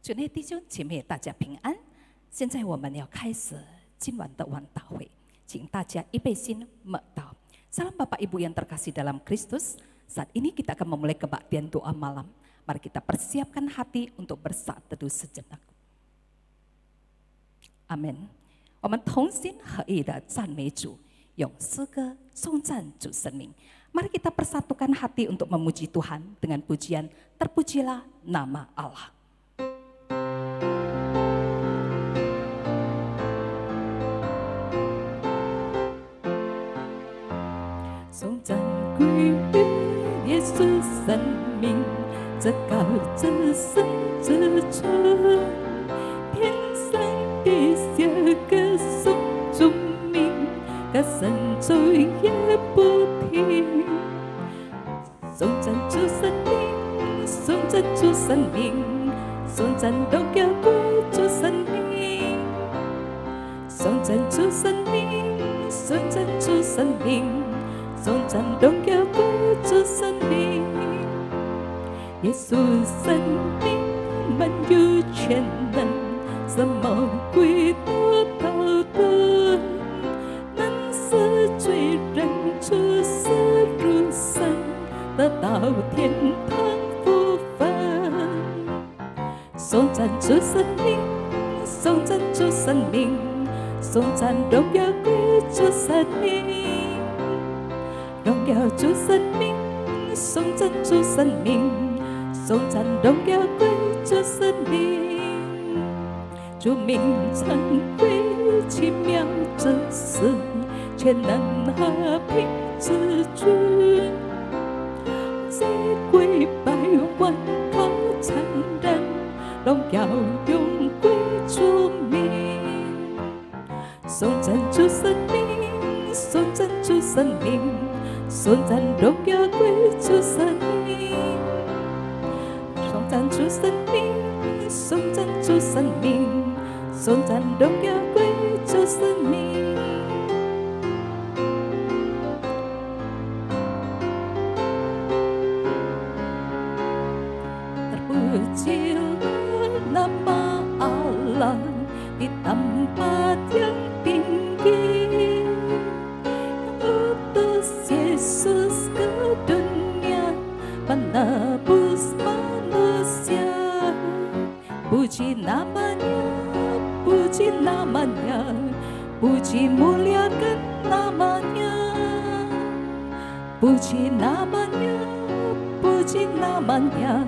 主内弟兄姐妹，大家平安。现在我们要开始今晚的晚祷会，请大家预备心mendoa. Salam Bapak Ibu yang terkasih dalam Kristus. Saat ini kita akan memulai kebaktian doa malam. Mari kita persiapkan hati untuk bersaat teduh sejenak. 阿门。我们同心合意的赞美主，用诗歌颂赞主生命。Mari kita persatukan hati untuk memuji Tuhan dengan pujian terpujilah nama Allah. 颂赞归于耶稣生命，这高至圣之尊，天上地下歌颂主名，歌声昼夜不停。颂赞主生命，颂赞主生命，颂赞荣耀归主生命，颂赞主生命，颂赞主生命。颂赞荣耀归主生命，耶稣生命满有全能，什么鬼都逃遁，能使罪人出世入生，得到天堂福分。颂赞主生命，颂赞主生命，颂赞荣耀归主生命。荣耀主生命，颂赞主生命，颂赞荣耀归主生命。主名称为奇妙之事，全能和平之君。谁跪拜万靠承认，荣耀永归主名。颂赞主生命，颂赞主生命。颂赞荣耀归主生命，颂赞主生命，颂赞主生命，颂赞荣耀归主生命。Terpujilah nama Allah di tempat yang tinggi. Yesus ke dunia menebus manusia. Puji namanya, puji namanya, puji muliakan namanya. Puji namanya, puji namanya,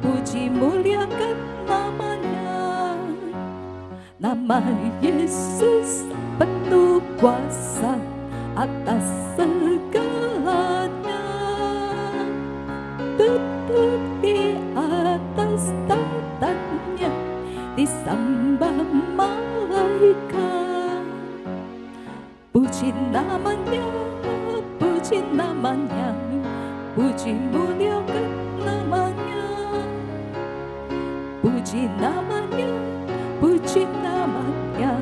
puji muliakan namanya. Nama Yesus penuh kuasa atas segalanya, duduk di atas tatanya, disembah malaikat. Puji namanya, puji namanya, puji muliakan namanya. Puji namanya, puji namanya,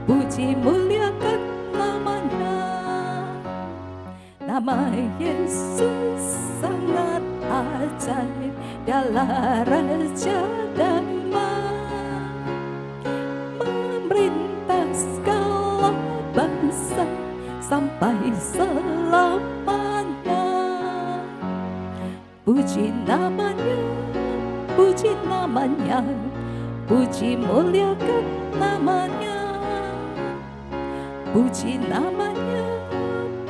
puji muliakan namanya. Nama Yesus sangat ajaib, Dialah Raja Damai, memerintah segala bangsa sampai selamanya. Puji namanya, puji namanya, puji muliakan namanya. Puji namanya,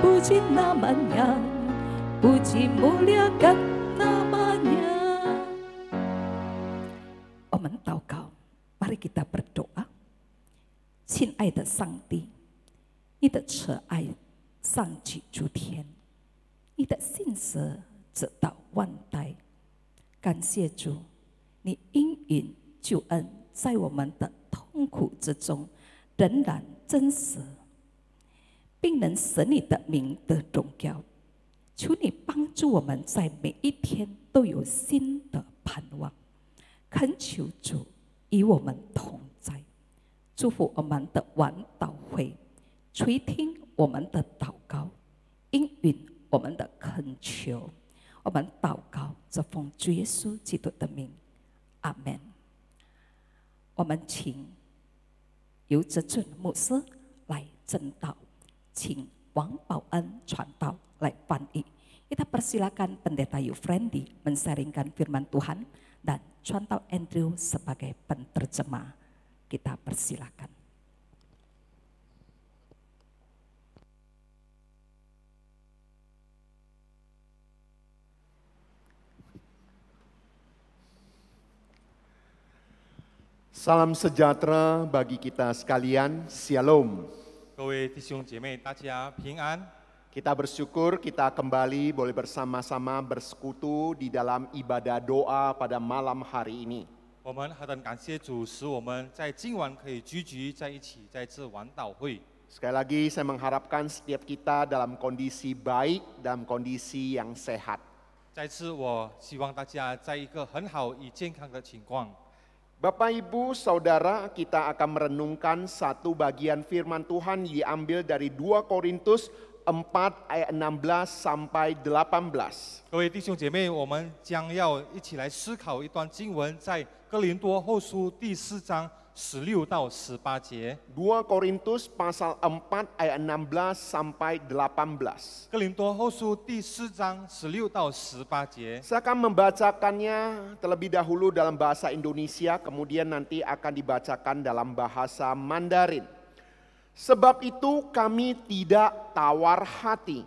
puji namanya, puji muliakan namanya. 我们祷告， mari kita berdoa。 亲爱的上帝， 你的慈爱上举诸天， 你的信实直到万代。 感谢主， 你应允救恩在我们的痛苦之中仍然真实， 并能使你的名得荣耀。 求你帮助我们在每一天都有新的盼望。 恳求主与我们同在， 祝福我们的晚祷会， 垂听我们的祷告， 应允我们的恳求。 我们祷告这奉主耶稣基督的名，阿们。我们请由哲准牧师来证道，请王保恩传道来翻译。Kita persilakan Pendeta Yufrendi mensaringkan firman Tuhan dan Contoh Andrew sebagai penterjemah. Kita persilakan. Salam sejahtera bagi kita sekalian, Shalom. 各位弟兄姐妹，大家平安。 Kita bersyukur kita kembali boleh bersama-sama bersekutu di dalam ibadah doa pada malam hari ini. 我们何等感谢主，使我们在今晚可以聚集在一起，在这晚祷会。 Sekali lagi saya mengharapkan setiap kita dalam kondisi baik, dalam kondisi yang sehat. 再次，我希望大家在一个很好与健康的情况。 Bapak Ibu Saudara, kita akan merenungkan satu bagian firman Tuhan diambil dari 2 Korintus 4 ayat 16 sampai 18. 各位弟兄姐妹，我们将要一起来思考一段经文，在哥林多后书第4章16到18节。 2 Korintus pasal 4 ayat 16 sampai 18. 哥林多后书第4章16到18节。 Saya akan membacakannya terlebih dahulu dalam bahasa Indonesia, kemudian nanti akan dibacakan dalam bahasa Mandarin. Sebab itu kami tidak tawar hati,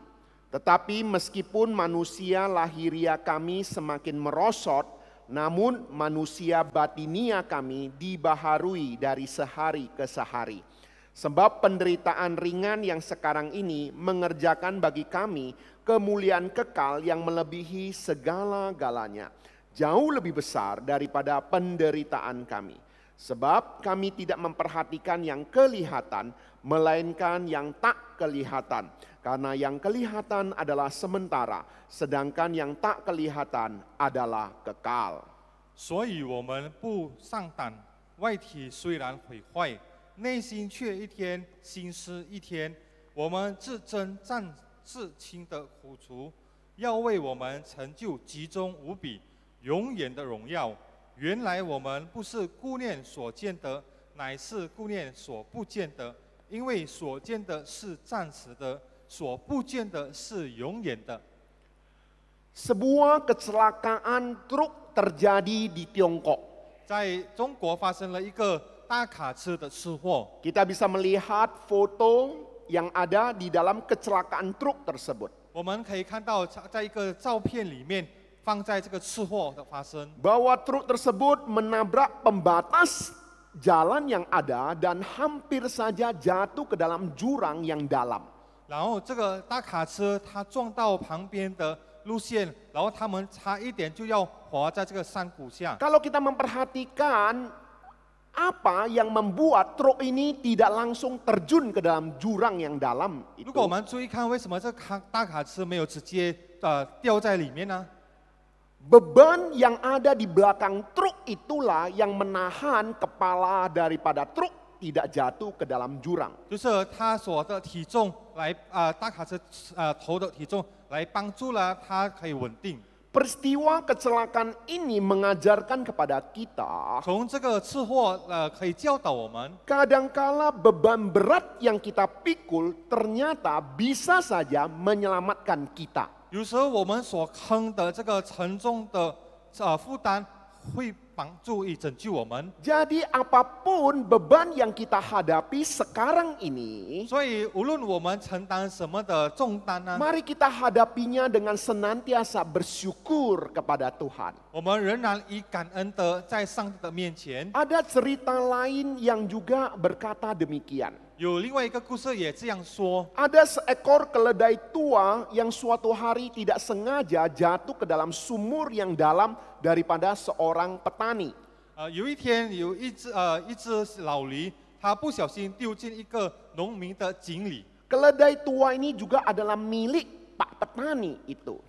tetapi meskipun manusia lahiria kami semakin merosot, namun manusia batinia kami dibaharui dari sehari ke sehari. Sebab penderitaan ringan yang sekarang ini mengerjakan bagi kami kemuliaan kekal yang melebihi segala-galanya, jauh lebih besar daripada penderitaan kami. Sebab kami tidak memperhatikan yang kelihatan, melainkan yang tak kelihatan. Karena yang kelihatan adalah sementara, sedangkan yang tak kelihatan adalah kekal. 所以我们不上胆，外体虽然毁坏，内心却一天心思一天。我们自征战自轻的苦楚，要为我们成就极中无比、永远的荣耀。原来我们不是顾念所见的，乃是顾念所不见的，因为所见的是暂时的，所不见的是永远的。 Sebuah kecelakaan truk terjadi di Tiongkok. 在中国发生了一个大卡车的车祸， Kita bisa melihat foto yang ada di dalam kecelakaan truk tersebut. 我们可以看到在一个照片里面放在这个车祸的发生， Bahwa truk tersebut menabrak pembatas jalan yang ada dan hampir saja jatuh ke dalam jurang yang dalam. 然后这个大卡车它撞到旁边的路线，然后他们差一点就要滑在这个山谷下。 Kalau kita memperhatikan apa yang membuat truk ini tidak langsung terjun ke dalam jurang yang dalam 如果我 itu. 们注意看，为什么这大卡车没有直接掉在里面呢？ Beban yang ada di belakang truk itulah yang menahan kepala daripada truk tidak jatuh ke dalam jurang. 就是它所的体重来大卡车头的体重来帮助了它可以稳定。 Peristiwa kecelakaan ini mengajarkan kepada kita 从这个车祸可以教导我们， kadangkala beban berat yang kita pikul ternyata bisa saja menyelamatkan kita. 有时候我们所坑的这个沉重的负担会帮助与拯救我们。 Jadi apapun beban yang kita hadapi sekarang ini, 所以无论我们承担什么的重担呢， mari kita hadapinya dengan senantiasa bersyukur kepada Tuhan. 我们仍然以感恩的在上帝的面前。 Ada cerita lain yang juga berkata demikian. 有另外一个故事也这样说， Ada seekor keledai tua yang suatu hari tidak sengaja jatuh ke dalam sumur yang dalam daripada seorang petani. 有一天有一只老驴，它不小心丢进一个农民的井里。 Keledai tua ini juga adalah milik Pak Petani itu.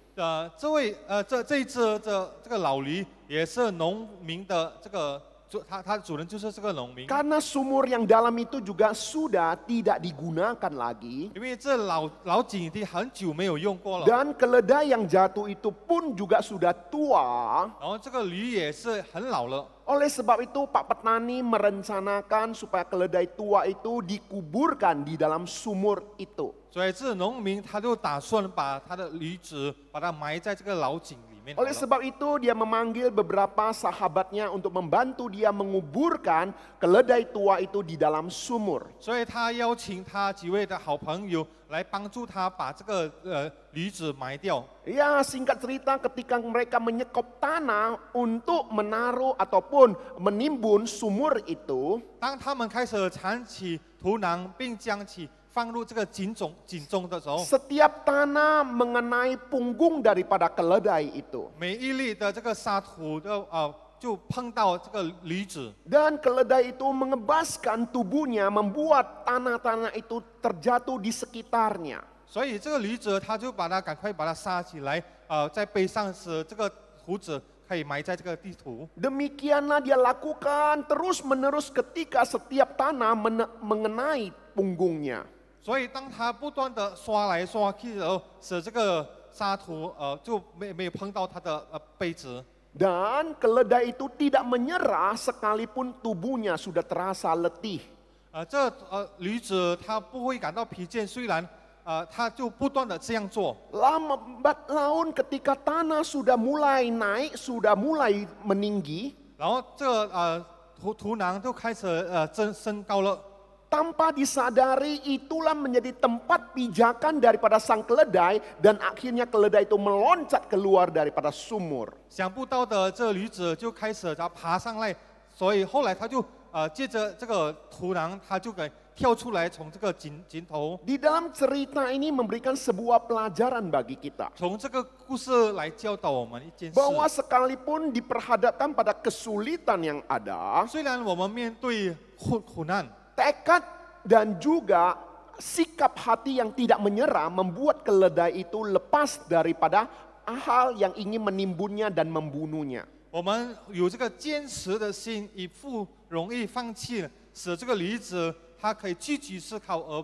这一只这个老驴也是农民的这个他的主人就是这个农民， Karena sumur yang dalam itu juga sudah tidak digunakan lagi. 因为这老井已经很久没有用过了， Dan keledai yang jatuh itu pun juga sudah tua. 然后这个驴也是很老了， Oleh sebab itu Pak Petani merencanakan supaya keledai tua itu dikuburkan di dalam sumur itu. 所以这农民他就打算把他的驴子把它埋在这个老井里面好 Oleh 了。 sebab itu dia memanggil beberapa sahabatnya untuk membantu dia menguburkan keledai tua itu di dalam sumur. 所以他邀请他几位的好朋友来帮助他把这个驴子埋掉。 Ya, singkat cerita ketika mereka menyekop tanah untuk menaruh ataupun menimbun sumur itu, 当他们开始铲起土壤，并将其放入这个井中的时候， setiap tanah mengenai punggung daripada keledai itu. 每一粒的这个沙土都就碰到这个驴子， Dan keledai itu mengebaskan tubuhnya, membuat tanah-tanah itu terjatuh di sekitarnya. 所以这个驴子他就赶快把它杀起来，在背上使这个胡子可以埋在这个地土。 Demikianlah dia lakukan terus-menerus ketika setiap tanah mengenai punggungnya. 所以当他不断的刷来刷去的时候，使这个沙土就没有碰到他的杯子。 Dan keledai itu tidak menyerah sekalipun tubuhnya sudah terasa letih. 这驴子它不会感到疲倦，虽然它就不断的这样做。 Lambat laun ketika tanah sudah mulai naik, sudah mulai meninggi, 然后这个土壤就开始升高了。 tanpa disadari itulah menjadi tempat pijakan daripada sang keledai dan akhirnya keledai itu meloncat keluar daripada sumur. 想不到的，这驴子就开始爬上来，所以后来他就借着这个土壤，他就给跳出来，从这个井头。 Di dalam cerita ini memberikan sebuah pelajaran bagi kita. 从这个故事来教导我们一件事： Bahwa sekalipun diperhadapkan pada kesulitan yang ada, 虽然我们面对苦难， tekad dan juga sikap hati yang tidak menyerah membuat keledai itu lepas daripada hal yang ingin menimbunnya dan membunuhnya. 我们有这个坚持的心，以不容易放弃，使这个驴子它可以继续思考，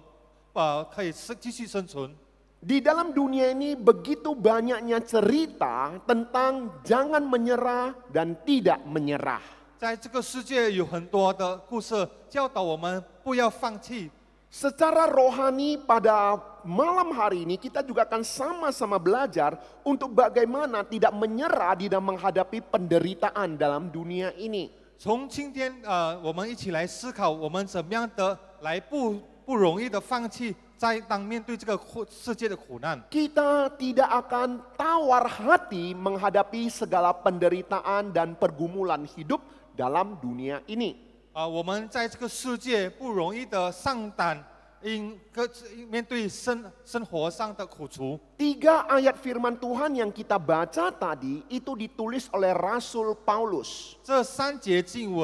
可以继续生存。 Di dalam dunia ini begitu banyaknya cerita tentang jangan menyerah dan tidak menyerah. 在这个世界有很多的故事教导我们不要放弃。 Secara rohani pada malam hari ini kita juga akan sama-sama belajar untuk bagaimana tidak menyerah di dalam menghadapi penderitaan dalam dunia ini. 从今天我们一起来思考，我们怎么样的来不容易的放弃，在当面对这个世界的苦难。 Kita tidak akan tawar hati menghadapi segala penderitaan dan pergumulan hidup dalam dunia ini. 我们在这个世界不容易的上胆，面对生活上的苦楚。 Tiga ayat firman Tuhan yang kita baca tadi itu ditulis oleh Rasul Paulus. 这三节经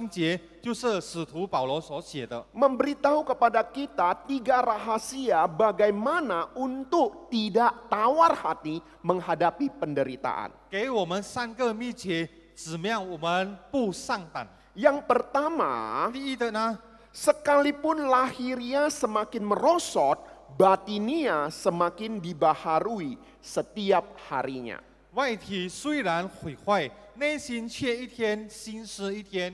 节就是使徒保罗所写的， Memberitahu kepada kita tiga rahasia bagaimana untuk tidak tawar hati menghadapi penderitaan. 给我们三个秘诀，怎么样我们不上胆。 Yang pertama, 第一的呢， sekalipun lahiriah semakin merosot, batinia semakin dibaharui setiap harinya. 外体虽然毁坏，内心却一天新思一天。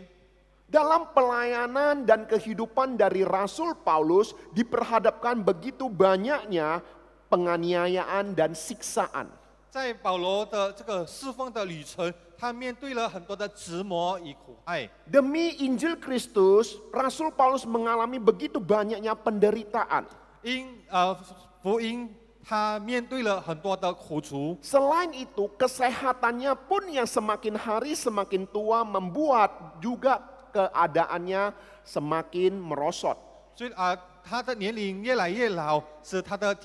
Dalam pelayanan dan kehidupan dari Rasul Paulus diperhadapkan begitu banyaknya penganiayaan dan siksaan. 在保罗的这个侍奉的旅程，他面对了很多的折磨与苦害。 Demi Injil Kristus, Rasul Paulus mengalami begitu banyaknya penderitaan. 因福音，他面对了很多的苦楚。 Selain itu, kesehatannya pun yang semakin hari semakin tua membuat juga keadaannya semakin merosot. 所以他的年龄越来越老，使他的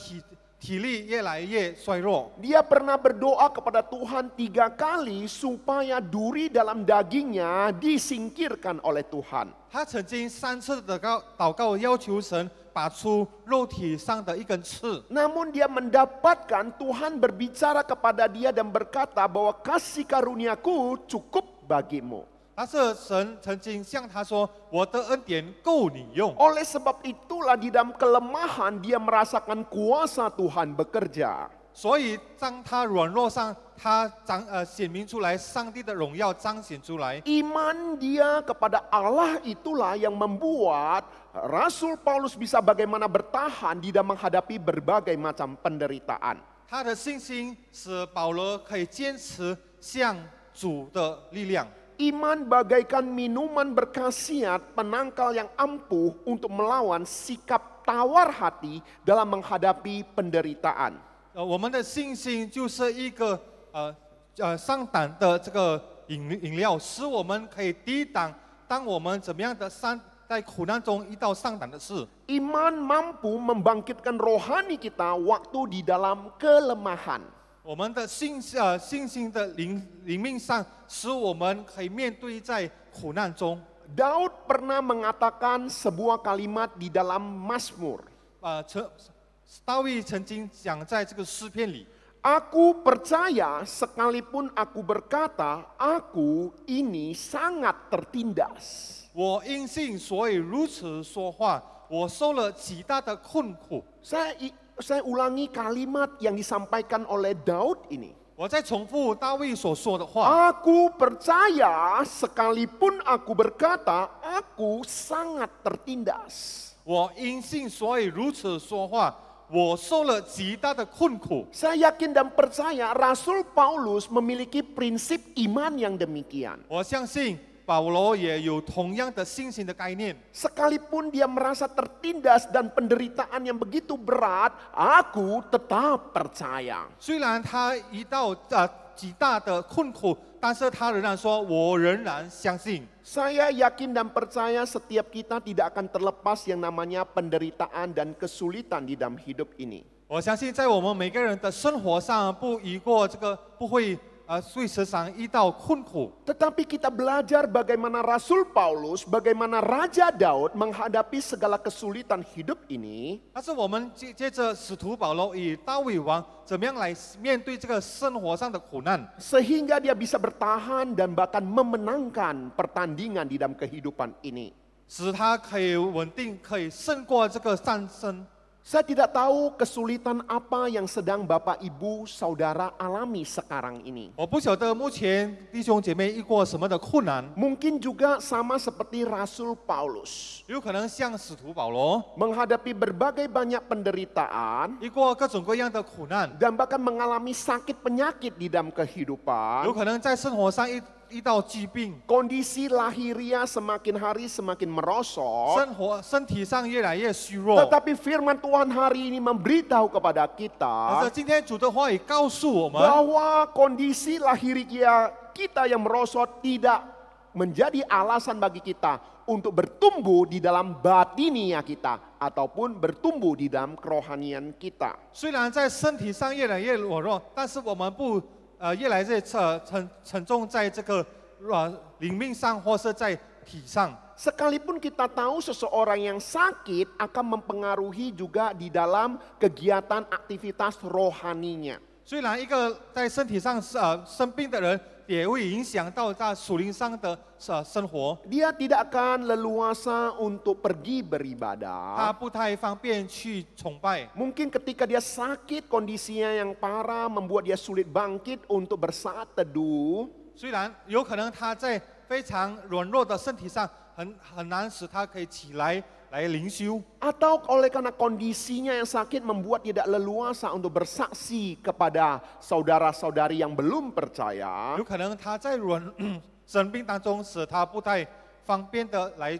体力越来越衰弱。 Dia pernah berdoa kepada Tuhan 3 kali supaya duri dalam dagingnya disingkirkan oleh Tuhan. 他曾经3次的祷告，要求神拔出肉体上的一根刺。 Namun dia mendapatkan Tuhan berbicara kepada dia dan berkata bahwa kasih karuniaku cukup bagimu. 但是神曾经向他说：“我的恩典够你用。” Oleh sebab itulah di dalam kelemahan dia merasakan kuasa Tuhan bekerja. 所以当他软弱上，他显明出来上帝的荣耀彰显出来。 Iman dia kepada Allah itulah yang membuat Rasul Paulus bisa bagaimana bertahan di dalam menghadapi berbagai macam penderitaan. 他的信心使保罗可以坚持向主的力量。 Iman bagaikan minuman berkhasiat penangkal yang ampuh untuk melawan sikap tawar hati dalam menghadapi penderitaan. 我们的信心就是一个上胆的这个饮料，使我们可以抵挡当我们怎么样的在苦难中遇到上胆的事。 Iman mampu membangkitkan rohani kita waktu di dalam kelemahan. 我们的信心的灵命上，使我们可以面对在苦难中。 Daud pernah mengatakan sebuah kalimat di dalam Mazmur. 大卫曾经讲在这个诗篇里。 Aku percaya sekalipun aku berkata, aku ini sangat tertindas. 我因信所以如此说话，我受了极大的困苦。 Saya ulangi kalimat yang disampaikan oleh Daud ini. 我在重复大卫所说的话。 Aku percaya sekalipun aku berkata, aku sangat tertindas. 我因信所以如此说话，我受了极大的困苦。 Saya yakin dan percaya Rasul Paulus memiliki prinsip iman yang demikian. 我相信保罗也有同样的信心的概念。 Sekalipun dia merasa tertindas dan penderitaan yang begitu berat, aku tetap percaya. 虽然他遇到极大的困苦，但是他仍然说：“我仍然相信。” Saya yakin dan percaya setiap kita tidak akan terlepas yang namanya penderitaan dan kesulitan di dalam hidup ini. 我相信在我们每个人的生活上，不会会时常遇到困苦。 Tetapi kita belajar bagaimana Rasul Paulus, bagaimana Raja Daud menghadapi segala kesulitan hidup ini. 但是我们接着使徒保罗与大卫王怎么样来面对这个生活上的苦难， Sehingga dia bisa bertahan dan bahkan memenangkan pertandingan di dalam kehidupan ini. 使他可以稳定，可以胜过这个战争。 Saya tidak tahu kesulitan apa yang sedang Bapak Ibu Saudara alami sekarang ini. 我不晓得目前弟兄姐妹遇过什么的困难， Mungkin juga sama seperti Rasul Paulus. 有可能像使徒保罗 Menghadapi berbagai banyak penderitaan 遇过各种各样的苦难， dan bahkan mengalami sakit penyakit di dalam 有 kehidupan. 可能在生活上遇到疾病， Kondisi lahiria semakin hari semakin merosot. 身体上越来越虚弱。 Tetapi firman Tuhan hari ini memberitahu kepada 但 kita 是今天主的话语告诉我们， bahwa kondisi lahiria kita yang merosot tidak menjadi alasan bagi kita untuk bertumbuh di dalam batinia kita ataupun bertumbuh di dalam kerohanian kita. 虽然在身体上越来越软弱，但是我们不越来越沉重在这个灵命上或是在体上。 Sekalipun kita tahu seseorang yang sakit akan mempengaruhi juga di dalam kegiatan aktivitas rohaninya. 虽然一个在身体上生病的人，也会影响到在属灵上的生活。 Dia tidak akan leluasa untuk pergi 他 beribadah. 不太方便去崇拜。 Mungkin ketika dia sakit kondisinya yang parah membuat dia sulit bangkit untuk bersaat teduh. 虽然有可能他在非常软弱的身体上很难使他可以起来灵修， Atau oleh karena kondisinya yang sakit membuat tidak leluasa untuk bersaksi kepada saudara-saudari yang belum percaya. 有可能他在生病当中使他不太方便的来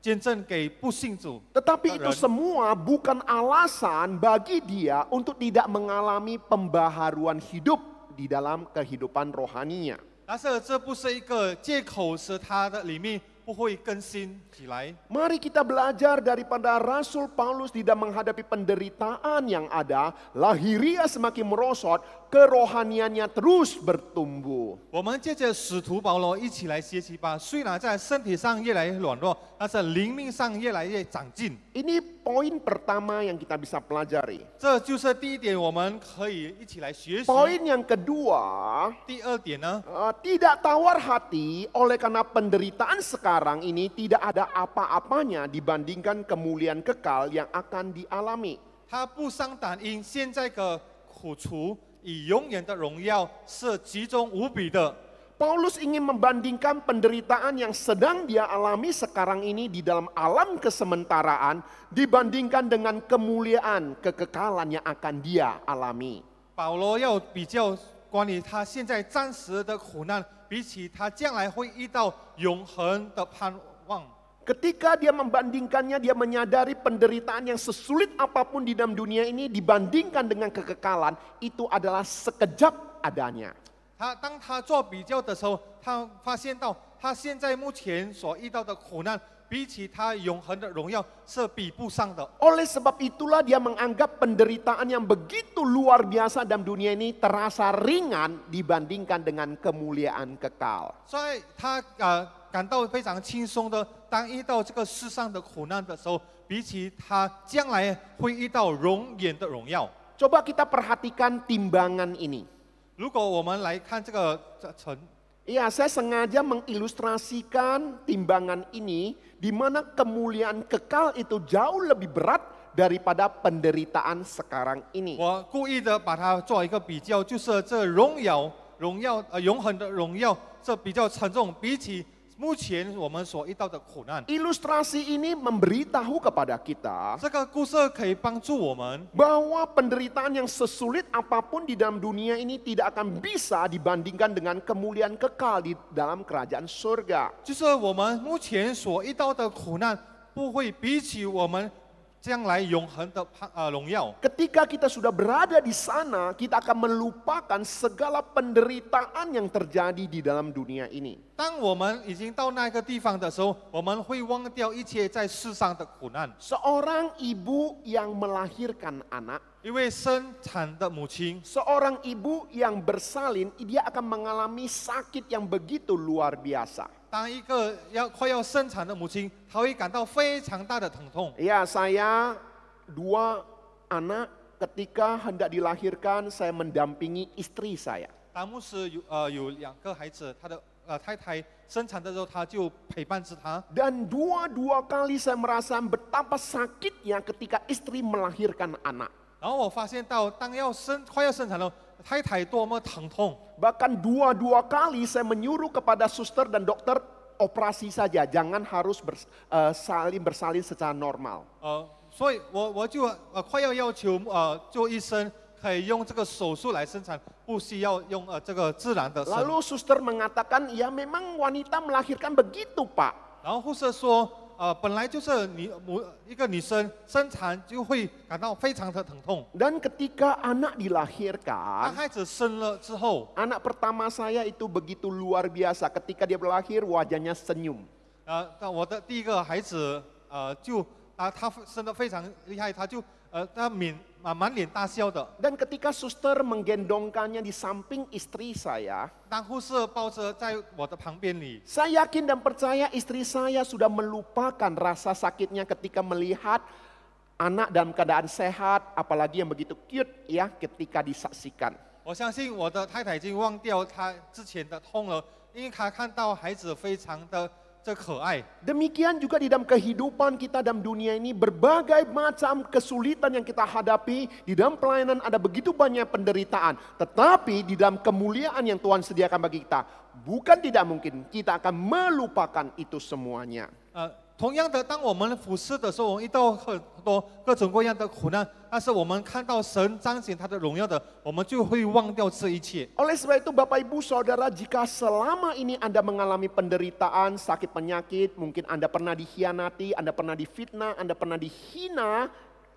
见证给不信主。 Tetapi itu semua bukan alasan bagi dia untuk tidak mengalami pembaharuan hidup di dalam kehidupan rohaninya. 但是这不是一个借口，使他的里面不会更新起来。 Mari kita belajar daripada Rasul Paulus tidak menghadapi penderitaan yang ada, lahiriah semakin merosot, kerohaniannya terus bertumbuh. 我们借着使徒保罗一起来学习吧。虽然在身体上越来越软弱，但是灵命上越来越长进。 Ini poin pertama yang kita bisa pelajari. 这就是第一点，我们可以一起来学习。 Poin yang kedua, 第二点呢， tidak tawar hati oleh karena penderitaan sekarang ini tidak ada apa-apanya dibandingkan kemuliaan kekal yang akan dialami. 他不伤胆，因现在的苦楚以永远的荣耀是集中无比的。 Paulus ingin membandingkan penderitaan yang sedang dia alami sekarang ini di dalam alam kesementaraan dibandingkan dengan kemuliaan kekekalan yang akan dia alami. 保罗要比较关于他现在暂时的苦难，比起他将来会遇到永恒的盼望。 Ketika dia membandingkannya, dia menyadari penderitaan yang sesulit apapun di dalam dunia ini dibandingkan dengan kekekalan, itu adalah sekejap adanya. 当他做比较的时候，他发现到他现在目前所遇到的苦难，比起他永恒的荣耀是比不上的。 Oleh sebab itulah dia menganggap penderitaan yang begitu luar biasa dalam dunia ini terasa ringan dibandingkan dengan kemuliaan kekal. 所以他感到非常轻松的，当遇到这个世上的苦难的时候，比起他将来会遇到永远的荣耀。 Coba kita perhatikan timbangan ini. 如果我们来看这个城， Iya, saya sengaja mengilustrasikan timbangan ini di mana kemuliaan kekal itu jauh lebih berat daripada penderitaan sekarang ini. 我故意的把它做一个比较，就是这永恒的荣耀，这比较沉重，比起目前我们所遇到的苦难。 Ilustrasi ini memberitahu kepada kita 这个故事可以帮助我们， bahwa penderitaan yang sesulit apapun di dalam dunia ini tidak akan bisa dibandingkan dengan kemuliaan kekal di dalam kerajaan surga. 就是我们目前所遇到的苦难，不会比起我们将来永恒的荣耀。 Ketika kita sudah berada di sana, kita akan melupakan segala penderitaan yang terjadi di dalam dunia ini. 当我们已经到那个地方的时候，我们会忘掉一切在世上的苦难。 Seorang ibu yang melahirkan anak, 一位生产的母亲， seorang ibu yang bersalin, dia akan mengalami sakit yang begitu luar biasa. 当一个快要生产的母亲，她会感到非常大的疼痛。 Ya, saya 2 anak ketika hendak dilahirkan, saya mendampingi istri saya. 当牧师有2个孩子，他的太太生产的时候，他就陪伴着他。 Dan dua kali saya merasa betapa sakitnya ketika istri melahirkan anak. 然后我发现到，快要生产了，太太多么疼痛。 Bahkan dua kali saya menyuruh kepada suster dan dokter operasi saja, jangan harus bersalin secara normal. 所以我就快要求做医生可以用这个手术来生产，不需要用这个自然的生。 Lalu suster mengatakan, ya memang wanita melahirkan begitu Pak. 然后护士说，本来就是一个女生生产就会感到非常的疼痛。 Dan ketika anak 当 dilahirkan, 孩子生了之后， anak pertama saya itu begitu luar biasa. Ketika dia berlahir wajahnya senyum. 我的第一个孩子他生得非常厉害，他满脸大笑的。 Dan ketika suster menggendongkannya di samping istri saya, 当护士抱着在我的旁边里， saya yakin dan percaya istri saya sudah melupakan rasa sakitnya ketika melihat anak dalam keadaan sehat, apalagi yang begitu cute ya ketika disaksikan. 我相信我的太太已经忘掉她之前的痛了，因为她看到孩子非常的可爱。 Demikian juga di dalam kehidupan kita dalam dunia ini, berbagai macam kesulitan yang kita hadapi. Di dalam pelayanan ada begitu banyak penderitaan. Tetapi di dalam kemuliaan yang Tuhan sediakan bagi kita, bukan tidak mungkin kita akan melupakan itu semuanya. 同样的，当我们服侍的时候，我们遇到很多各种各样的苦难，但是我们看到神彰显他的荣耀的，我们就会忘掉这一切。 Oleh sebab itu Bapak Ibu Saudara, jika selama ini Anda mengalami penderitaan, sakit penyakit, mungkin Anda pernah dikhianati, Anda pernah difitnah, Anda pernah dihina,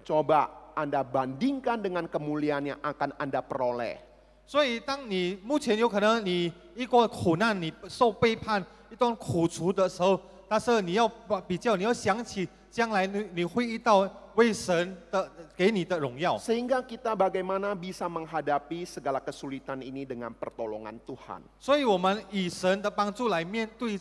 coba Anda bandingkan dengan kemuliaan yang akan Anda peroleh. 所以，当你目前有可能你遇过苦难，你受背叛、一段苦楚的时候，但是你要比较，你要想起将来你会遇到为神的给你的荣耀。 Sehingga kita bagaimana bisa menghadapi segala kesulitan ini dengan pertolongan Tuhan. 所以我们以神的帮助来面对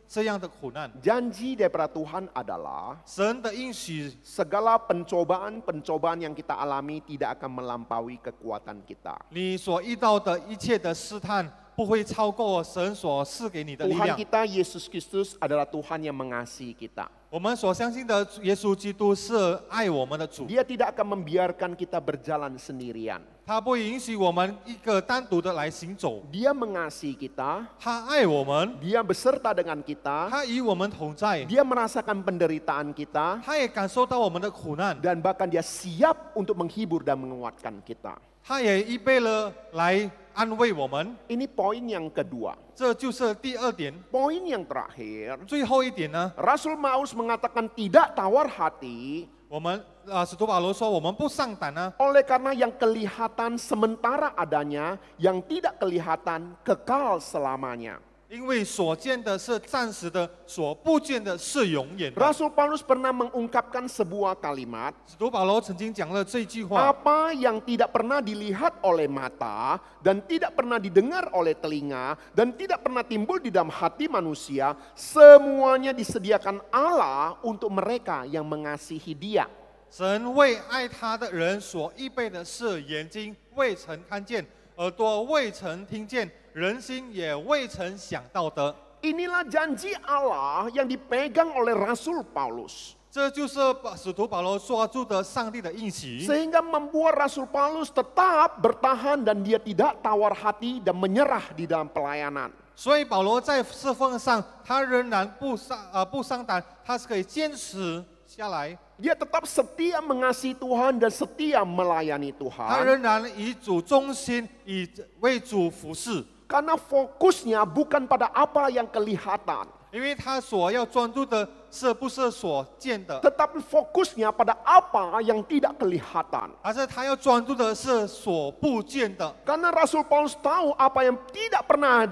这样的苦难。 Janji daripada Tuhan adalah 神的应许， segala pencobaan-pencobaan yang kita alami tidak akan melampaui kekuatan kita. 你所遇到的一切的试探，不会超过神所赐给你的力 Tuhan 量。 kita Yesus Kristus adalah Tuhan yang mengasihi kita. 我们所相信的耶稣基督是爱我们的主， Dia tidak akan membiarkan kita berjalan sendirian. 他不允许我们一个单独的来行走， Dia mengasihi kita, 他爱我们， dia beserta dengan kita, 他与我们同在， dia merasakan penderitaan kita, 他也感受到我们的苦难， dan bahkan dia siap untuk menghibur dan menguatkan kita. 他也预备了来安慰我们。 Ini poin yang kedua. 这就是第二点， Poin yang terakhir, 最后一点呢， Rasul Paulus mengatakan tidak tawar hati 我们使徒保罗说我们不上胆呢， oleh karena yang kelihatan sementara adanya, yang tidak kelihatan kekal selamanya. 因为所见的是暂时的，所不见的是永远的。 Rasul Paulus pernah mengungkapkan sebuah kalimat, 使徒保罗曾经讲了这句话： apa yang tidak pernah dilihat oleh mata dan tidak pernah didengar oleh telinga dan tidak pernah timbul di dalam hati manusia, semuanya disediakan Allah untuk mereka yang mengasihi Dia. 神为爱他的人所预备的是眼睛未曾看见，耳朵未曾听见，人心也未曾想到的。 Inilah janji Allah yang dipegang oleh Rasul Paulus. 这就是使徒保罗抓住的上帝的应许， Sehingga membuat Rasul Paulus tetap bertahan dan dia tidak tawar hati dan menyerah di dalam pelayanan. 所以保罗在侍奉上，他仍然不伤胆，他是可以坚持下来， Dia tetap setia mengasihi Tuhan dan setia melayani 他 Tuhan. 仍然以主忠心，以为主服侍， Karena fokusnya bukan pada apa yang kelihatan, 因为他所要专注的是不是所见的， tetapi fokusnya pada apa yang tidak kelihatan. 而是他要专注的是所不见的。 Karena Rasul Paulus tahu apa yang tidak pernah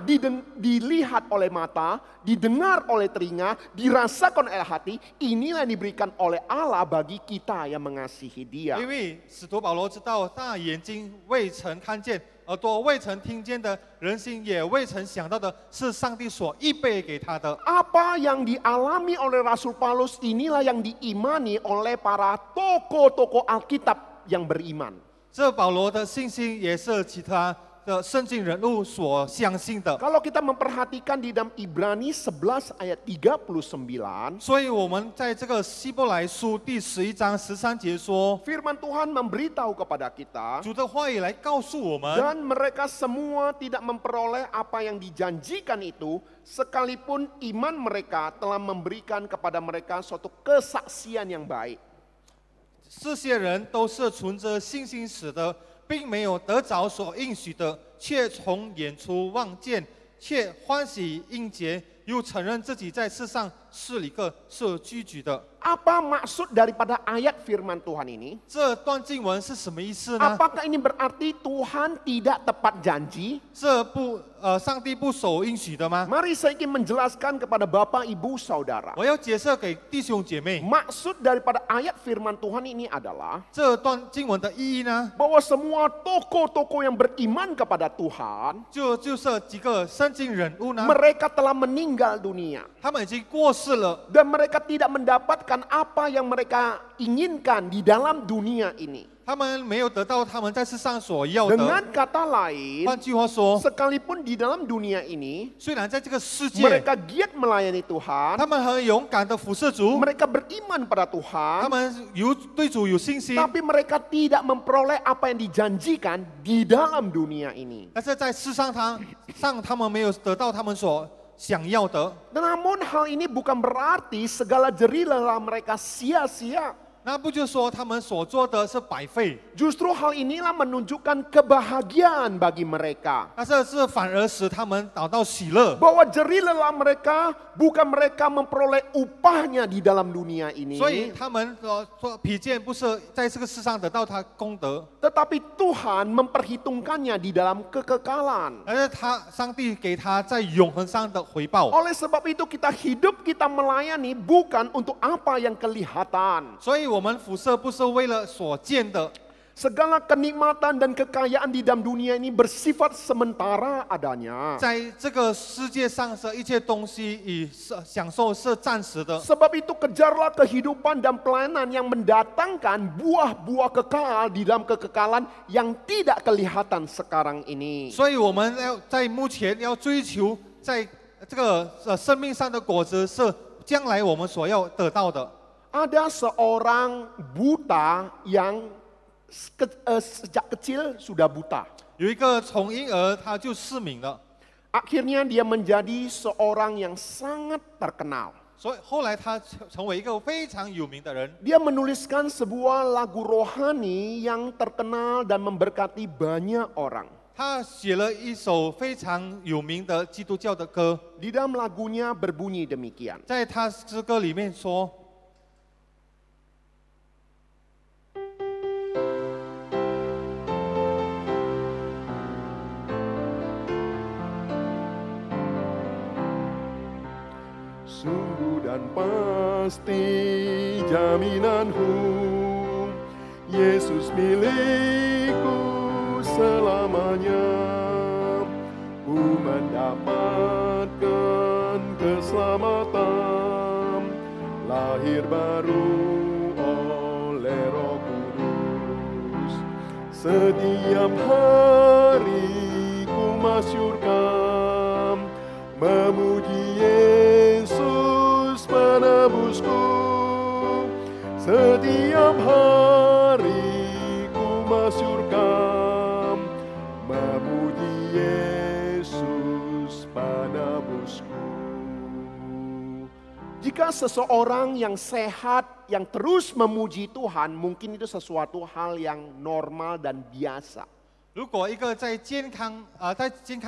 dilihat oleh mata, didengar oleh telinga, dirasakan oleh hati, inilah yang diberikan oleh Allah bagi kita yang mengasihi Dia. 因为使徒保罗知道，大眼睛未曾看见，耳朵未曾听见的，人心也未曾想到的，是上帝所预备给他的。 Apa yang dialami oleh Rasul Paulus inilah yang diimani oleh para tokoh-tokoh Alkitab yang beriman. 这保罗的信心也是其他的圣经人物所相信的。 Kalau kita memperhatikan di dalam Ibrani 11 ayat 39, 所以我们在这个希伯来书第11章13节说， firman Tuhan memberitahu kepada kita, 主的话语来告诉我们， dan mereka semua tidak memperoleh apa yang dijanjikan itu, sekalipun iman mereka telah memberikan kepada mereka suatu kesaksian yang baik. 这些人都是存着信心死的，并没有得着所应许的，却从眼出望见，却欢喜应节，又承认自己在世上是一个受拘矩的。 Apa maksud daripada ayat firman Tuhan ini? 这段经文是什么意思呢？ Apakah ini berarti Tuhan tidak tepat janji? 上帝不守应许的吗？ Mari saya ingin menjelaskan kepada Bapak, Ibu, Saudara. 我要解释给弟兄姐妹， Maksud daripada ayat firman Tuhan ini adalah 这段经文的意义呢， bahwa semua tokoh-tokoh yang beriman kepada Tuhan, 就是几个圣经人物呢， mereka telah meninggal dunia. 他们已经过世了， Dan mereka tidak mendapatkan apa yang mereka inginkan di dalam dunia ini. 他们没有得到他们在世上所要的。 Dengan kata lain, 换句话说， sekalipun di dalam dunia ini, 虽然在这个世界， mereka giat melayani Tuhan, 他们很勇敢的服侍主， mereka beriman pada 他 Tuhan, 们对主有信心， tapi mereka tidak memperoleh apa yang dijanjikan di dalam dunia ini. 但是在世上他们没有得到他们所想要的。 Namun hal ini bukan berarti segala jerih lelah mereka sia-sia. 那不就说他们所做的是白费？ Justru hal inilah menunjukkan kebahagiaan bagi mereka. 但是这反而使他们感到喜乐。 Bahwa jerih lelah mereka bukan mereka memperoleh upahnya di dalam dunia 所以 ini. 他们说疲倦不是在这个世上得到他功德， Tetapi Tuhan memperhitungkannya di dalam kekekalan. 而是上帝给他在永恒上的回报。 Oleh sebab itu kita hidup, kita melayani bukan untuk apa yang kelihatan. 所以我们辐射不是为了所见的， Segala kenikmatan dan kekayaan di dalam dunia ini bersifat sementara adanya. 在这个世界上的一切东西享受是暂时的。 Sebab itu kejarlah kehidupan dan pelayanan yang mendatangkan buah-buah kekal di dalam kekekalan yang tidak kelihatan sekarang ini. 所以我们要在目前要追求在这个生命上的果子，是将来我们所要得到的。 Ada seorang buta yang sejak kecil sudah buta. 有一个从婴儿他就失明了， Akhirnya dia menjadi seorang yang sangat terkenal. 所以后来他成为一个非常有名的人。 Dia menuliskan sebuah lagu rohani yang terkenal dan memberkati banyak orang. 他写了一首非常有名的基督教的歌， Di dalam lagunya berbunyi demikian. 在他诗歌里面说。 Sungguh dan pasti jaminanku, Yesus milikku selamanya. Ku mendapatkan keselamatan, lahir baru oleh Roh Kudus. Setiap hari ku masyurkan, memuji Yesus penebusku. Setiap hari ku masyurkan, memuji Yesus penebusku. Jika seseorang yang sehat, yang terus memuji Tuhan, mungkin itu sesuatu hal yang normal dan biasa. 如果一个在健康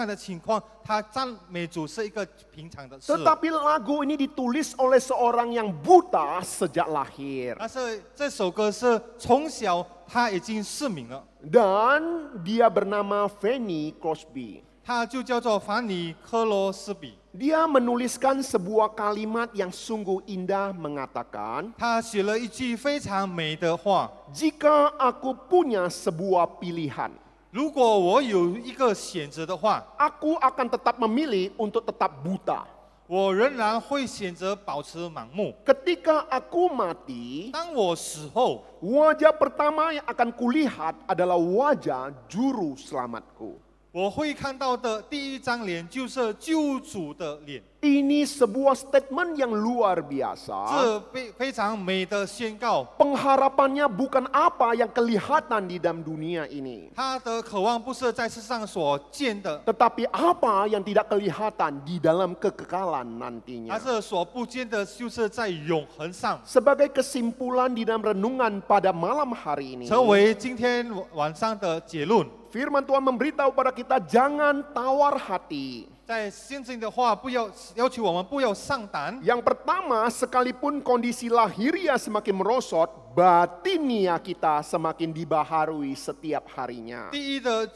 的情况，他赞美主是一个平常的事。 Tetapi lagu ini ditulis oleh seorang yang buta sejak lahir. 但是这首歌是从小他已经失明了， Dan dia bernama Fanny Crosby. 他就叫做凡尼科罗斯比。 Dia menuliskan sebuah kalimat yang sungguh indah mengatakan, 他写了一句非常美的话： jika aku punya sebuah pilihan, 如果我有一个选择的话， aku akan tetap memilih untuk tetap buta. 我仍然会选择保持盲目。 Ketika aku mati, 当我死后， wajah pertama yang akan kulihat adalah wajah juru selamatku. 我会看到的第一张脸就是救主的脸。 Ini sebuah statement yang luar 这 biasa. 非常美的宣告。 Pengharapannya bukan apa yang kelihatan di dalam dunia ini, 他的渴望不是在世上所见的， tetapi apa yang tidak kelihatan di dalam kekekalan 而 nantinya. 是所不见的，就是在永恒上。 Sebagai kesimpulan di dalam renungan pada malam hari ini, 成为今天晚上的结论。 firman Tuhan memberitahu pada kita jangan tawar hati. 在圣经的话，不要要求我们不要上胆。 Yang pertama, sekalipun kondisi lahiriah semakin merosot, batinia kita semakin dibaharui setiap harinya. 第一的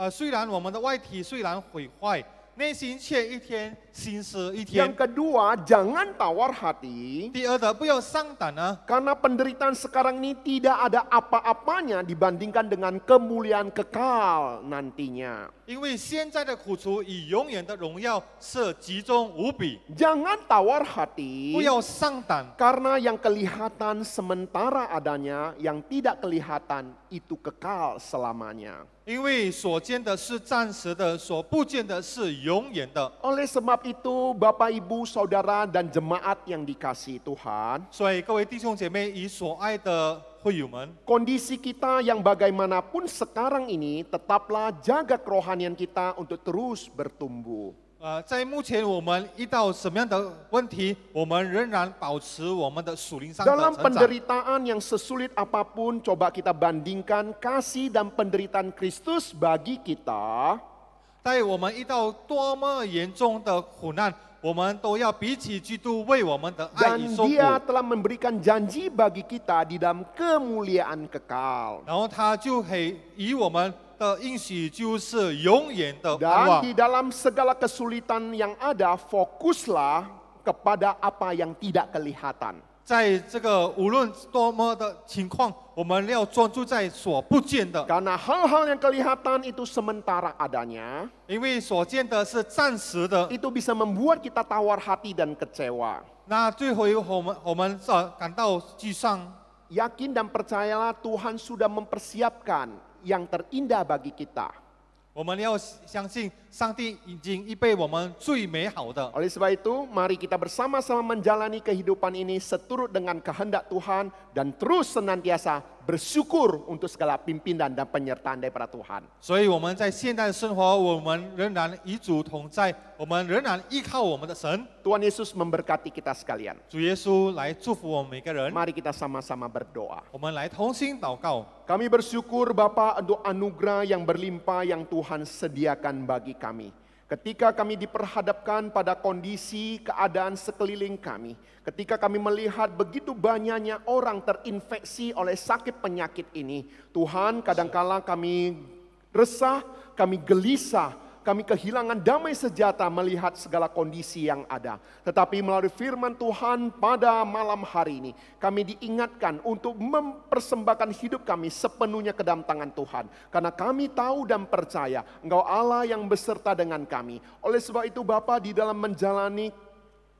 虽然我们的外体虽然毁坏，内心却一天新思一天 Yang。kedua, jangan tawar hati, 第二的不要上胆呢， karena penderitaan sekarang ini tidak ada apa-apanya dibandingkan dengan kemuliaan kekal nantinya. 因为现在的苦楚与永远的荣耀是集中无比。 Jangan tawar hati, 不要上胆， karena yang kelihatan sementara adanya, yang tidak kelihatan itu kekal selamanya. 因为所见的是暂时的，所不见的是永远的。 Oleh sebab itu, Bapak, Ibu, Saudara, dan jemaat yang dikasihi Tuhan, 所以各位弟兄姐妹与所爱的会友们， kondisi kita yang bagaimanapun sekarang ini, tetaplah jaga kerohanian kita untuk terus bertumbuh. 在目前我们遇到什么样的问题，我们仍然保持我们的属灵上的 Dalam 成长。 penderitaan yang sesulit apapun, coba kita bandingkan kasih dan penderitaan Kristus bagi kita. 在我们遇到多么严重的苦难，我们都要比起基督为我们的爱 Dan 已受苦。 dia telah memberikan janji bagi kita di dalam kemuliaan kekal. 然后他就可以我们的应许就是永远的盼 Dan 望 di。dalam segala kesulitan yang ada, fokuslah kepada apa yang tidak kelihatan. 在这个无论多么的情况，我们要专注在所不见的， Karena hal-hal yang kelihatan itu sementara adanya, 因为所见的是暂时的。 itu bisa membuat kita tawar hati dan kecewa. 那最后我们感到沮丧。 Yakin dan percayalah Tuhan sudah mempersiapkan yang terindah bagi kita. 我们要相信上帝已经预备我们最美好的。 Oleh sebab itu, mari kita bersama-sama menjalani kehidupan ini seturut dengan kehendak Tuhan dan terus senantiasa bersyukur untuk segala pimpinan dan penyertaan daripada Tuhan. 所以我们在现代的生活，我们仍然与主同在，我们仍然依靠我们的神。 Tuhan Yesus memberkati kita sekalian. 主耶稣来祝福我们每个人。 Mari kita sama-sama berdoa. 我们来同心祷告。 Kami bersyukur Bapa untuk anugerah yang berlimpah yang Tuhan sediakan bagi kami. Ketika kami diperhadapkan pada kondisi keadaan sekeliling kami, ketika kami melihat begitu banyaknya orang terinfeksi oleh sakit penyakit ini, Tuhan kadangkala kami resah, kami gelisah, kami kehilangan damai sejahtera melihat segala kondisi yang ada. Tetapi melalui firman Tuhan pada malam hari ini, kami diingatkan untuk mempersembahkan hidup kami sepenuhnya ke dalam tangan Tuhan. Karena kami tahu dan percaya Engkau Allah yang beserta dengan kami. Oleh sebab itu Bapa, di dalam menjalani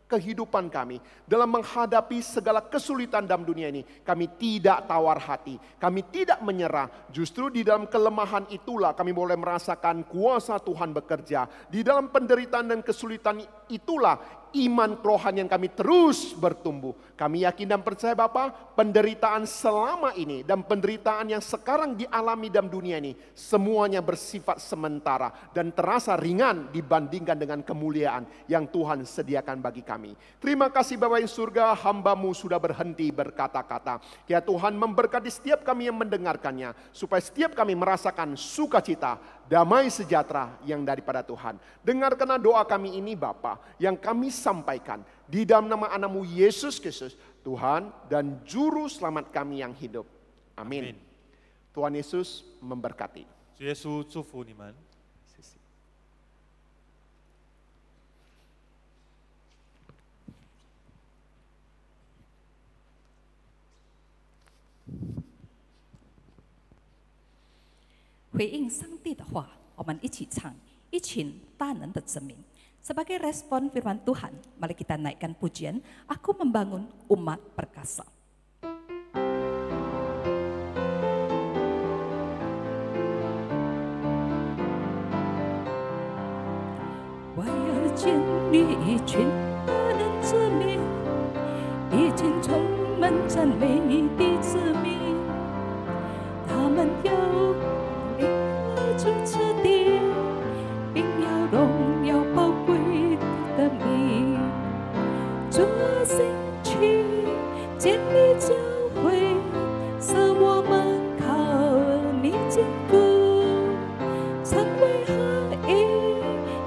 kehidupan kami, dalam menghadapi segala kesulitan dalam dunia ini, kami tidak tawar hati, kami tidak menyerah. Justru di dalam kelemahan itulah kami boleh merasakan kuasa Tuhan bekerja. Di dalam penderitaan dan kesulitan itulah iman kerohanian kami terus bertumbuh. Kami yakin dan percaya Bapa, penderitaan selama ini dan penderitaan yang sekarang dialami dalam dunia ini, semuanya bersifat sementara dan terasa ringan dibandingkan dengan kemuliaan yang Tuhan sediakan bagi kami. Terima kasih Bapa yang surga, hamba-Mu sudah berhenti berkata-kata. Ya Tuhan, memberkati setiap kami yang mendengarkannya, supaya setiap kami merasakan sukacita, damai sejahtera yang daripada Tuhan. Dengarkanlah doa kami ini Bapa, yang kami sampaikan di dalam nama anak-Mu Yesus Kristus, Tuhan dan Juru Selamat kami yang hidup. Amin. Amin. Tuhan Yesus memberkati. 主耶稣祝福你们。回应上帝的话，我们一起唱一群大能的子民。Sebagai respon firman Tuhan, mari kita naikkan pujian, Aku membangun umat perkasa. 我要建立一群大能子民，一群充满赞美的子民，他们要领来主赐的，并要荣耀宝贵的名。主兴起建立教会，使我们靠你坚固，成为合一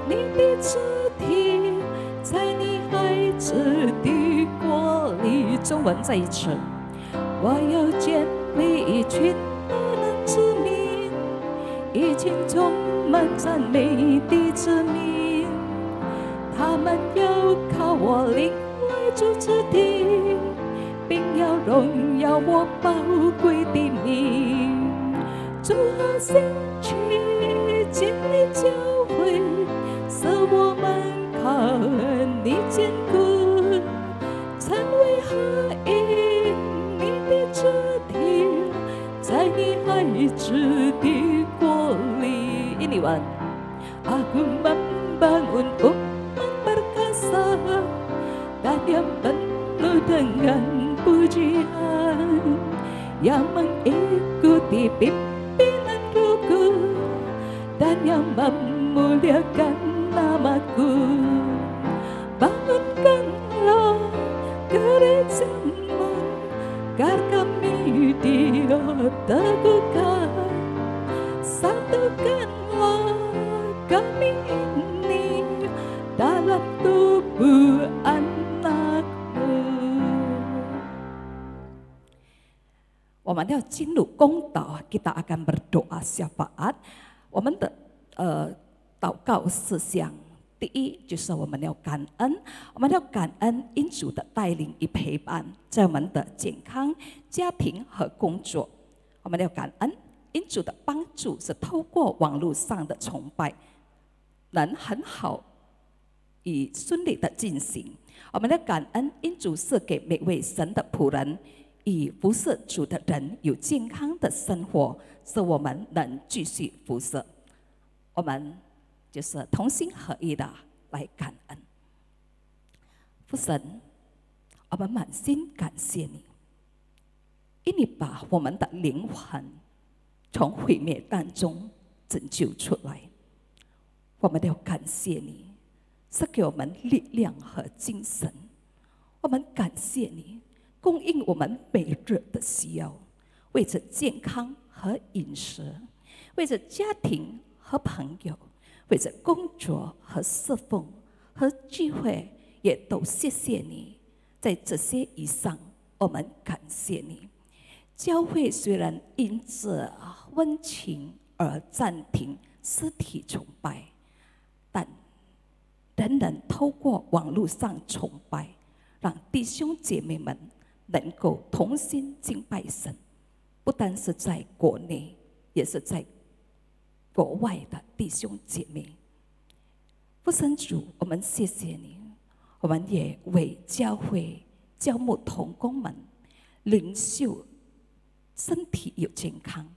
你的肢体，在你孩子的国里。中文再一次，我要建立一群大能子民，一群充满赞美的子民，他们要靠我领来主肢体，并要荣耀我宝贵的名。主啊，兴起建立教会，使我们靠你坚固，成为合一你的肢体，在你孩子的国里。Ini Wan, aku membangun umat perkasa dan yang penuh dengan pujian, yang mengikuti pimpinan Rohku dan yang memuliakan namaku. Bangunkanlah gerejamu, agar kami dia teguhkan. Satukanlah kami ini dalam tubuh anakmu. 我们要进入公祷 kita akan berdoa syafaat. 我们的祷告事项，第一就是我们要感恩，我们要感恩因主的带领与陪伴，在我们的健康、家庭和工作。我们要感恩因主的帮助是透过网络上的崇拜，能很好与顺利的进行。我们要感恩因主是给每位神的仆人与服侍主的人有健康的生活，使我们能继续服侍。我们就是同心合意的来感恩。父神，我们满心感谢你，因你把我们的灵魂从毁灭当中拯救出来。我们要感谢你，是给我们力量和精神。我们感谢你供应我们每日的需要，为着健康和饮食，为着家庭和朋友，为着工作和侍奉和聚会，也都谢谢你。在这些以上，我们感谢你。教会虽然因着温情而暂停实体崇拜，但仍然透过网络上崇拜，让弟兄姐妹们能够同心敬拜神，不单是在国内，也是在国外的弟兄姐妹。父神主，我们谢谢你，我们也为教会教牧同工们领袖身体有健康，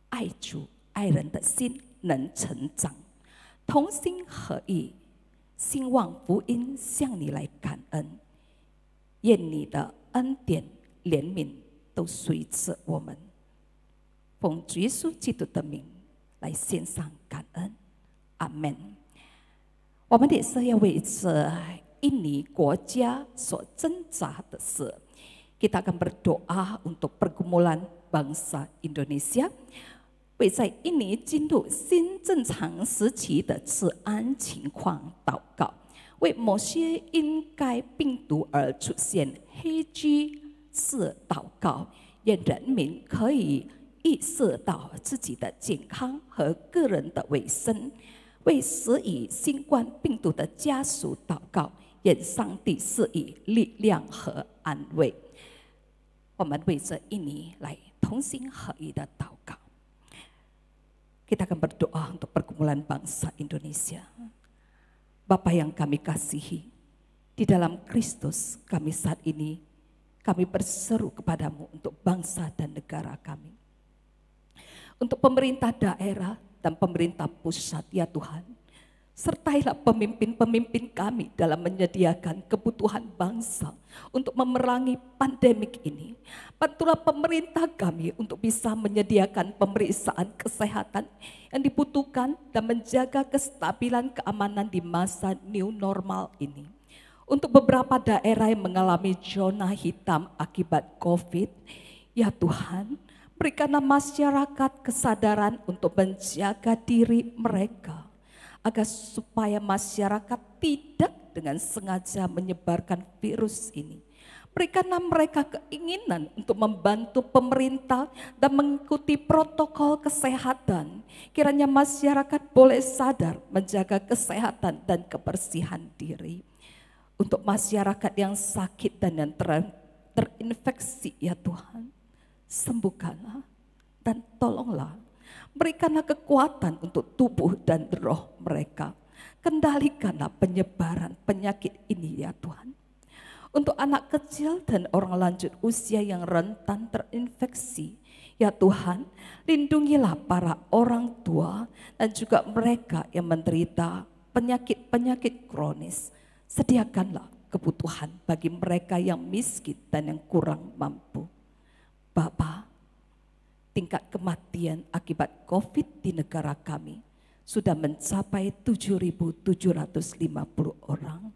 爱主爱人的心能成长，同心合意兴旺福音向你来感恩。愿你的恩典怜悯都随着我们，奉主耶稣基督的名来献上感恩，阿们。我们也是要为着印尼国家所挣扎的事， kita akan berdoa untuk pergumulan bangsa Indonesia， 为在印尼进入新正常时期的治安情况祷告，为某些因该病毒而出现黑居士祷告，愿人民可以意识到自己的健康和个人的卫生，为死于新冠病毒的家属祷告，愿上帝赐予力量和安慰。我们为着印尼来同心合意的祷告。Kita akan berdoa untuk pergumulan bangsa Indonesia. Bapa yang kami kasihi, di dalam Kristus kami saat ini, kami berseru kepadamu untuk bangsa dan negara kami. Untuk pemerintah daerah dan pemerintah pusat, ya Tuhan, sertailah pemimpin-pemimpin kami dalam menyediakan kebutuhan bangsa untuk memerangi pandemik ini. Bantulah pemerintah kami untuk bisa menyediakan pemeriksaan kesehatan yang dibutuhkan dan menjaga kestabilan keamanan di masa new normal ini. Untuk beberapa daerah yang mengalami zona hitam akibat COVID, ya Tuhan, berikanlah masyarakat kesadaran untuk menjaga diri mereka, agar supaya masyarakat tidak dengan sengaja menyebarkan virus ini. Berikanlah mereka keinginan untuk membantu pemerintah dan mengikuti protokol kesehatan. Kiranya masyarakat boleh sadar menjaga kesehatan dan kebersihan diri. Untuk masyarakat yang sakit dan yang terinfeksi, ya Tuhan, sembuhkanlah dan tolonglah. Berikanlah kekuatan untuk tubuh dan roh mereka. Kendalikanlah penyebaran penyakit ini, ya Tuhan. Untuk anak kecil dan orang lanjut usia yang rentan terinfeksi, ya Tuhan, lindungilah para orang tua dan juga mereka yang menderita penyakit-penyakit kronis. Sediakanlah kebutuhan bagi mereka yang miskin dan yang kurang mampu. Bapa, tingkat kematian akibat COVID di negara kami sudah mencapai 7.750 orang.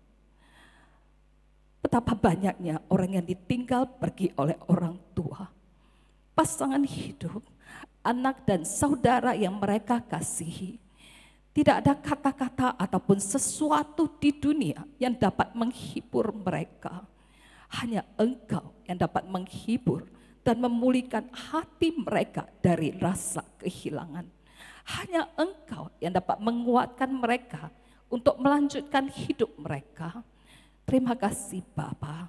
Betapa banyaknya orang yang ditinggal pergi oleh orang tua, pasangan hidup, anak dan saudara yang mereka kasihi. Tidak ada kata-kata ataupun sesuatu di dunia yang dapat menghibur mereka. Hanya Engkau yang dapat menghibur dan memulihkan hati mereka dari rasa kehilangan. Hanya Engkau yang dapat menguatkan mereka untuk melanjutkan hidup mereka. Terima kasih Bapa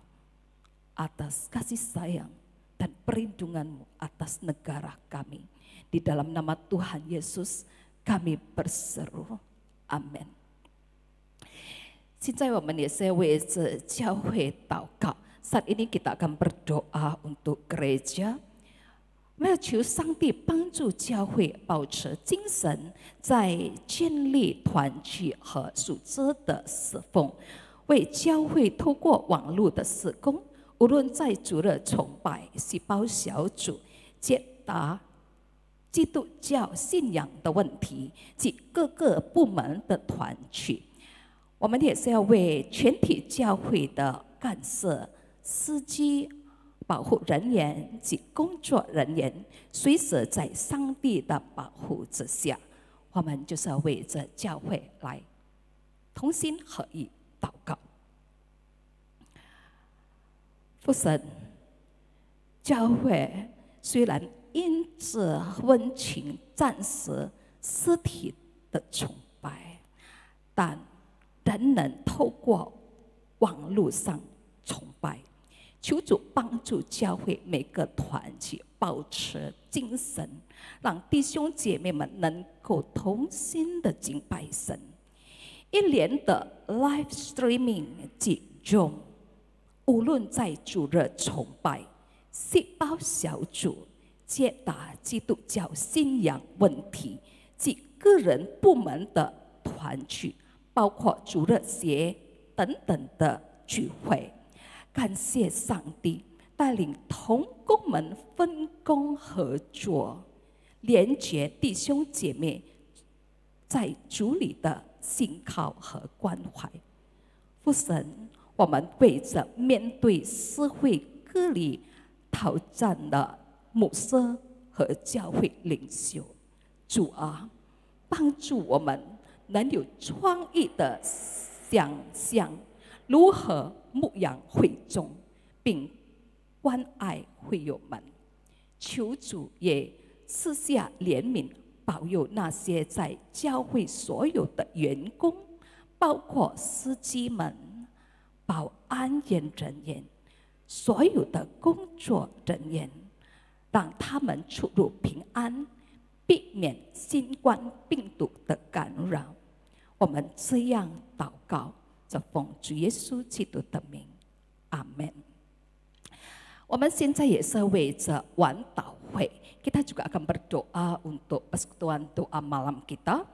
atas kasih sayang dan perlindungan-Mu atas negara kami. Di dalam nama Tuhan Yesus kami berseru. Amin. 现在我们也是为着教会祷告。Saat ini kita akan berdoa untuk gereja. 我们要求上帝帮助教会保持精神，在建立团契和组织的侍奉，为教会透过网络的事工，无论在主日崇拜、细胞小组、解答基督教信仰的问题及各个部门的团契。我们也是要为全体教会的干事、司机、保护人员及工作人员，随时在上帝的保护之下。我们就是要为着教会来同心合意祷告。父神，教会虽然因着温情暂时肢体的崇拜，但仍能透过网络上崇拜。求主帮助教会每个团体保持精神，让弟兄姐妹们能够同心的敬拜神。一连的 live streaming 及 Zoom， 无论在主日崇拜、细胞小组、解答基督教信仰问题及个人部门的团聚，包括主日学等等的聚会。感谢上帝带领同工们分工合作，连结弟兄姐妹在主里的信靠和关怀。父神，我们为着面对社会各里挑战的牧师和教会领袖，主啊，帮助我们能有创意的想象，如何牧养会众，并关爱会友们。求主也赐下怜悯，保佑那些在教会所有的员工，包括司机们、保安人员、所有的工作人员，让他们出入平安，避免新冠病毒的感染。我们这样祷告，这奉主耶稣基督的名，阿门。我们现在也是为着晚祷会，kita juga akan berdoa untuk persekutuan doa malam kita。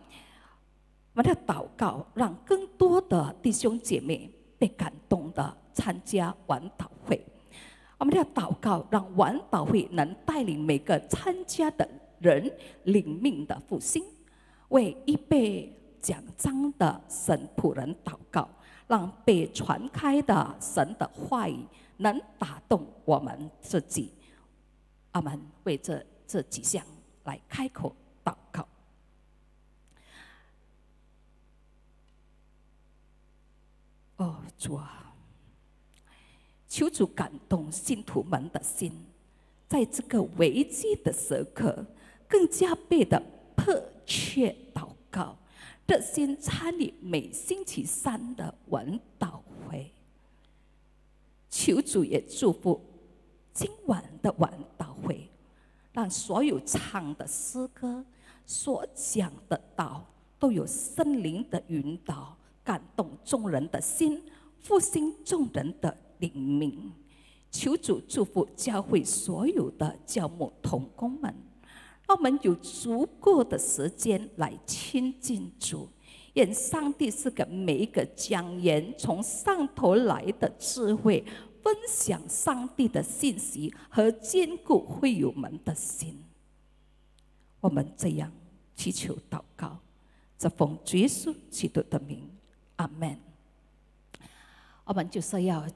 我们要祷告，让更多的弟兄姐妹被感动的参加晚祷会。我们要祷告，让晚祷会能带领每个参加的人领命的复兴，为预备讲章的神仆人祷告，让被传开的神的话语能打动我们自己。阿们。为这几项来开口祷告。哦，主啊，求主感动信徒们的心，在这个危机的时刻，更加倍的迫切祷告，热心参与每星期三的晚祷会。求主也祝福今晚的晚祷会，让所有唱的诗歌、所讲的道，都有圣灵的引导，感动众人的心，复兴众人的灵命。求主祝福教会所有的教牧同工们，让我们有足够的时间来亲近主。愿上帝是给每一个讲员从上头来的智慧，分享上帝的信息和坚固会友们的心。我们这样祈求祷告，这奉主耶稣基督的名，阿门。我们就是要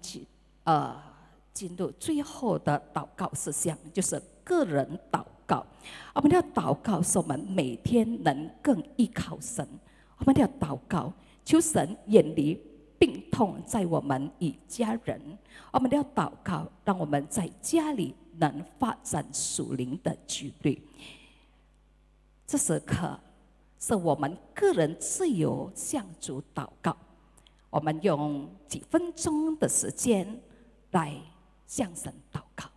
进入最后的祷告事项，就是个人祷告。我们要祷告，使我们每天能更依靠神。我们要祷告，求神远离病痛在我们与家人。我们要祷告，让我们在家里能发展属灵的纪律。这时刻是我们个人自由向主祷告。我们用几分钟的时间来向神祷告。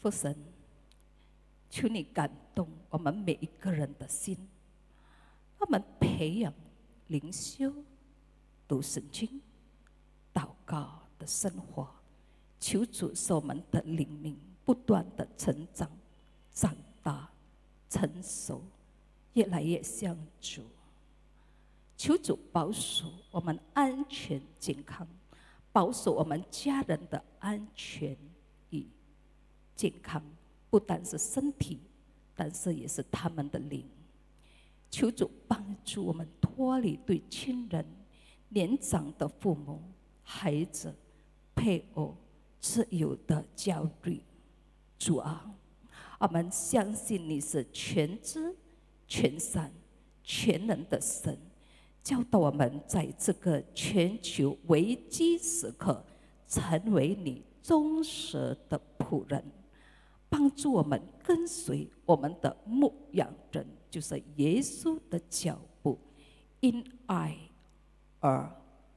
父神，求你感动我们每一个人的心，我们培养灵修、读圣经、祷告的生活。求主使我们的灵命不断的成长、长大、成熟，越来越像主。求主保守我们安全健康，保守我们家人的安全与健康，不单是身体，但是也是他们的灵。求主帮助我们脱离对亲人、年长的父母、孩子、配偶、自由的焦虑。主啊，我们相信你是全知、全善、全能的神，教导我们在这个全球危机时刻，成为你忠实的仆人。帮助我们跟随我们的牧羊人，就是耶稣的脚步，因爱而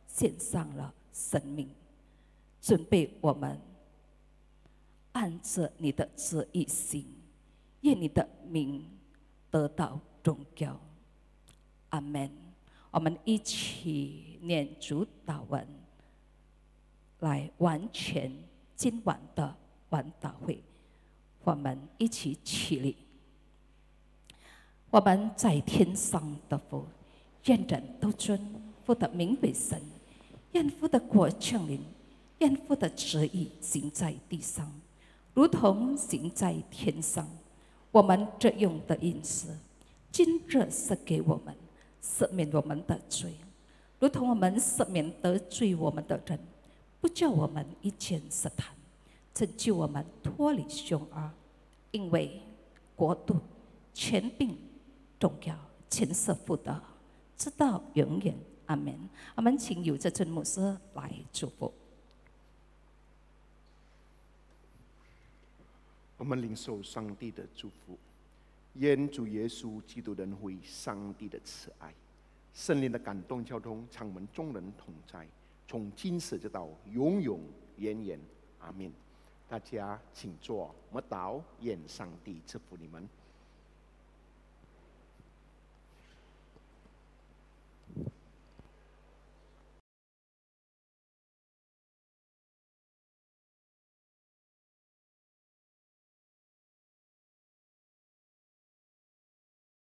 献上了生命，准备我们按着你的旨意行，愿你的名得到荣耀。阿们。我们一起念主祷文，来完全今晚的晚祷会。我们一起起立。我们在天上的父，愿人都尊父的名为圣，愿父的国降临，愿父的旨意行在地上，如同行在天上。我们这用的饮食，今日赐给我们，赦免我们的罪，如同我们赦免得罪我们的人，不叫我们一见试探，拯救我们脱离凶恶。因为国度、权柄、荣耀，全是父的，直到永远。阿们。我们请有这尊牧师来祝福。我们领受上帝的祝福，愿主耶稣基督的恩惠、上帝的慈爱、圣灵的感动交通，常们众人同在，从今时直到永永远远。阿们。大家请坐，我祷，愿上帝赐福你们。